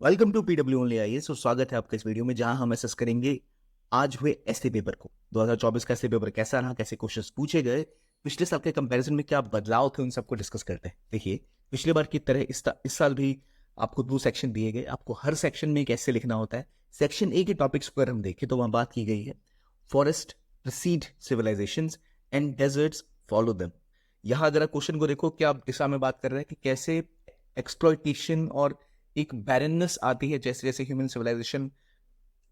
Welcome to PW only IAS. तो स्वागत है आपका इस वीडियो में जहां हम असेस करेंगे आज हुए एसए पेपर को। 2024 का एसए पेपर कैसा रहा, कैसे क्वेश्चंस पूछे गए, पिछले साल के कंपैरिजन में क्या बदलाव थे, उन सबको डिस्कस करते हैं। देखिए, पिछले बार की तरह इस साल भी आपको 2 सेक्शन दिए गए। आपको हर सेक्शन में एक ऐसे लिखना होता है। सेक्शन ए के टॉपिक्स पर हम देखें तो वहां बात की गई है forest precede civilisations and deserts follow them. यहां अगर आप क्वेश्चन को देखो, क्या आप दिशा में बात कर रहे हैं कि कैसे एक्सप्लॉइटेशन और एक बैरननेस आती है जैसे जैसे ह्यूमन सिविलाइजेशन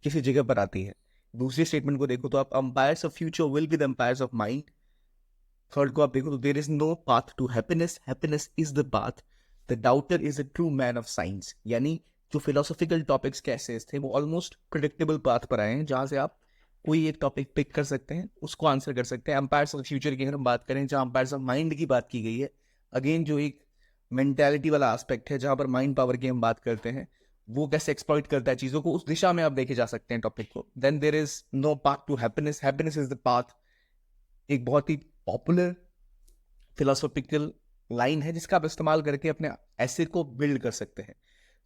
किसी जगह पर आती है। दूसरी स्टेटमेंट को देखो तो आप empires of future will be the empires of mind. Third को आप देखो तो there is no path to happiness, happiness is the path, the doubter is a true man of science. यानी जो फिलोसॉफिकल टॉपिक्स कैसे थे वो ऑलमोस्ट प्रिडिक्टेबल पाथ पर आए हैं, जहां से आप कोई एक टॉपिक पिक कर सकते हैं, उसको आंसर कर सकते हैं। अंपायर्स ऑफ फ्यूचर की अगर हम बात करें, जहां अंपायर्स ऑफ माइंड की बात की गई है, अगेन जो एक मेंटालिटी वाला एस्पेक्ट है, जहां पर माइंड पावर की हम बात करते हैं, वो कैसे एक्सप्लॉइट करता है चीजों को, उस दिशा में आप देखे जा सकते हैं टॉपिक को। Then there is no path to happiness, happiness is the path, एक बहुत ही पॉपुलर फिलोसॉफिकल लाइन है जिसका आप इस्तेमाल करके अपने ऐसे को बिल्ड कर सकते हैं।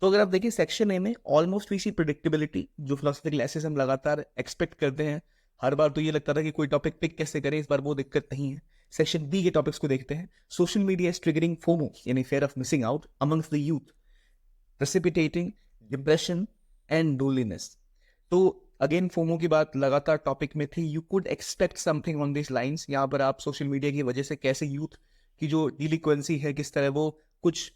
तो अगर आप देखिए सेक्शन ए में ऑलमोस्ट वी सी प्रिडिक्टेबिलिटी, जो फिलोसॉफिकल एसेस हम लगातार एक्सपेक्ट करते हैं। हर बार तो ये लगता था कि कोई टॉपिक पिक कैसे करें, इस बार वो दिक्कत नहीं है। सेक्शन बी के टॉपिक्स को देखते हैं। Social media is triggering FOMO यानी fear of missing out amongst the youth, precipitating depression and loneliness. तो अगेन फोमो की बात लगातार टॉपिक में थी। You could expect something on this lines. यहाँ पर आप सोशल मीडिया की वजह से कैसे यूथ की जो डिलिक्वेंसी है, किस तरह वो कुछ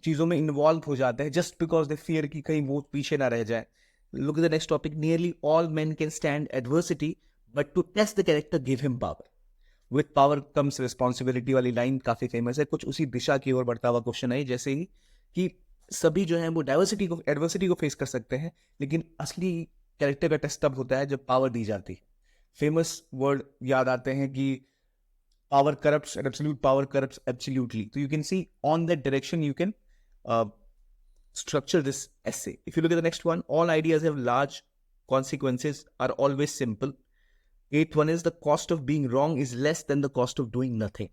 चीजों में इन्वॉल्व हो जाते हैं जस्ट बिकॉज दे फियर कि कहीं वो पीछे ना रह जाए। Look at the next topic. Nearly all men can stand adversity but to test the character give him power, with power comes responsibility वाली लाइन काफी फेमस है। कुछ उसी दिशा की ओर बढ़ता हुआ क्वेश्चन है, जैसे ही कि सभी जो है वो डाइवर्सिटी को एडवर्सिटी को फेस कर सकते हैं, लेकिन असली कैरेक्टर का टेस्ट तब होता है जब पावर दी जाती है। फेमस वर्ड याद आते हैं कि power corrupts and absolute power corrupts absolutely. So you can see on that direction you can structure this essay. If you look at the next one, all ideas have large consequences, are always simple. Eighth one is the cost of being wrong is less than the cost of doing nothing.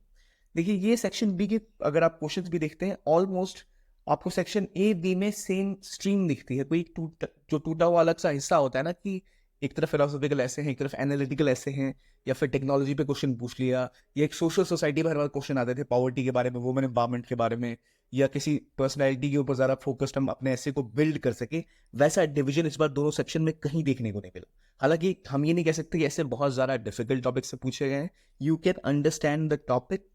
देखिए, ये section B के अगर आप questions भी देखते हैं, almost आपको section A B में सेम स्ट्रीम दिखती है। कोई जो टूटा हुआ अलग सा हिस्सा होता है ना, कि एक तरफ फिलोसॉफिकल ऐसे हैं, एक तरफ एनालिटिकल ऐसे हैं, या फिर टेक्नोलॉजी पे क्वेश्चन पूछ लिया, या एक सोशल सोसाइटी पर हर बार क्वेश्चन आते थे पॉवर्टी के बारे में, वुमेन एम्पावरमेंट के बारे में, या किसी पर्सनैलिटी के ऊपर ज़्यादा फोकस्ड हम अपने ऐसे को बिल्ड कर सके। वैसा डिवीजन इस बार दोनों सेक्शन में कहीं देखने को नहीं मिला। हालांकि हम ये नहीं कह सकते कि ऐसे बहुत ज़्यादा डिफिकल्ट टॉपिक से पूछे गए हैं। You can understand the topic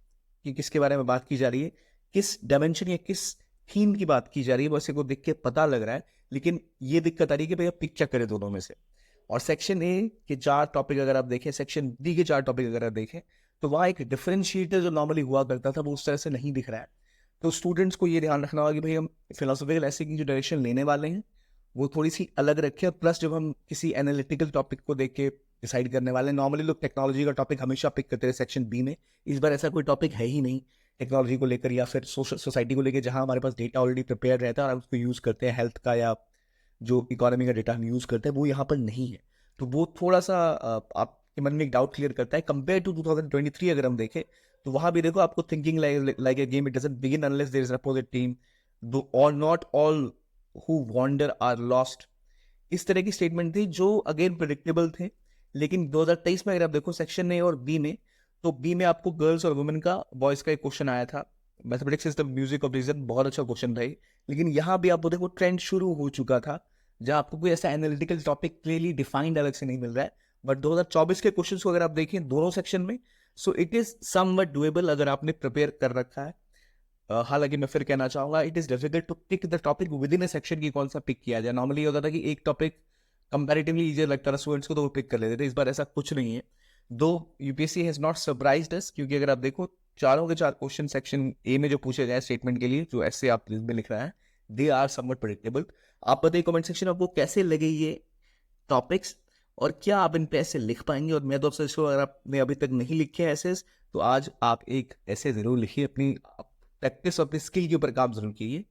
कि किसके बारे में बात की जा रही है, किस डायमेंशन या किस थीम की बात की जा रही है, वैसे को देख के पता लग रहा है। लेकिन ये दिक्कत आ रही है कि भैया पिक चेक करें दोनों में से। और सेक्शन ए के 4 टॉपिक अगर आप देखें, सेक्शन बी के 4 टॉपिक अगर आप देखें, तो वहाँ एक डिफरेंशिएटर जो नॉर्मली हुआ करता था वो उस तरह से नहीं दिख रहा है। तो स्टूडेंट्स को ये ध्यान रखना होगा कि भाई हम फिलोसॉफिकल ऐसे की जो डायरेक्शन लेने वाले हैं वो थोड़ी सी अलग रखें। और प्लस जब हम किसी एनालिटिकल टॉपिक को देख के डिसाइड करने वाले हैं, नॉर्मली लोग टेक्नोलॉजी का टॉपिक हमेशा पिक करते हैं सेक्शन बी में। इस बार ऐसा कोई टॉपिक है ही नहीं टेक्नोलॉजी को लेकर या फिर सोशल सोसाइटी को लेकर, जहां हमारे पास डेटा ऑलरेडी प्रिपेयर रहता है और हम उसको यूज़ करते हैं। हेल्थ का या जो इकोनॉमी का डेटा हम यूज़ करते हैं वो यहाँ पर नहीं है। तो वो थोड़ा सा आपके मन में एक डाउट क्लियर करता है। कंपेयर टू 2023 अगर हम देखें तो वहाँ भी देखो आपको thinking like a game, it doesn't begin unless there is an opposite team, दो और not all who wander are lost. इस तरह की स्टेटमेंट थी जो अगेन प्रिडिक्टेबल थे। लेकिन 2023 में अगर आप देखो सेक्शन ए और बी में, तो बी में आपको गर्ल्स और वुमेन का, बॉयज का एक क्वेश्चन आया था। Mathematics is the music of reason, बहुत अच्छा क्वेश्चन था। लेकिन यहाँ भी आपको देखो ट्रेंड शुरू हो चुका था, जहाँ आपको कोई ऐसा एनालिटिकल टॉपिक क्लियरली डिफाइंड अलग से नहीं मिल रहा है। बट 2024 के क्वेश्चंस को अगर आप देखें दोनों सेक्शन में, so it is somewhat doable अगर आपने प्रिपेयर कर रखा है। हालांकि मैं फिर कहना चाहूंगा it is difficult to pick the topic within a section की कौन सा पिक किया जाए। नॉर्मली होता था कि एक टॉपिक कंपैरेटिवली इजी लगता था स्टूडेंट्स को तो वो पिक कर लेते थे। इस बार ऐसा कुछ नहीं है। दो यूपीएससी हैज नॉट सरप्राइज्ड अस, क्योंकि अगर आप देखो चारों के 4 क्वेश्चन सेक्शन ए में जो पूछे गए स्टेटमेंट के लिए, जो ऐसे आप में लिख रहा है, दे आर समवट प्रेडिक्टेबल। आप बताइए कमेंट सेक्शन में आपको कैसे लगे ये टॉपिक्स, और क्या आप इन पे ऐसे लिख पाएंगे। और मैं तो आपसे इसको, अगर आपने अभी तक नहीं लिखे ऐसे, तो आज आप एक ऐसे जरूर लिखिए, अपनी प्रैक्टिस अपनी स्किल के ऊपर काम जरूर कीजिए।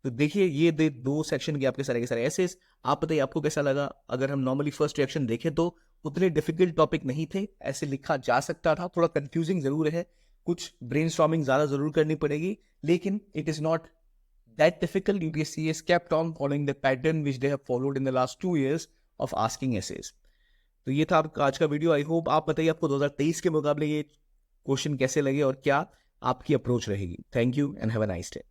तो देखिए ये 2 सेक्शन के आपके सारे के सारे ऐसे। आप बताइए आपको कैसा लगा। अगर हम नॉर्मली फर्स्ट रिएक्शन देखें तो उतने डिफिकल्ट टॉपिक नहीं थे, ऐसे लिखा जा सकता था। थोड़ा कंफ्यूजिंग जरूर है, कुछ ब्रेनस्टॉर्मिंग ज्यादा जरूर करनी पड़ेगी, लेकिन it is not that difficult, UPSC has kept on following the pattern which they have followed in the last 2 years of asking essays. तो ये था आपका आज का वीडियो. आई होप आप बताइए आपको 2023 के मुकाबले ये क्वेश्चन कैसे लगे और क्या आपकी अप्रोच रहेगी. Thank you and have a nice day.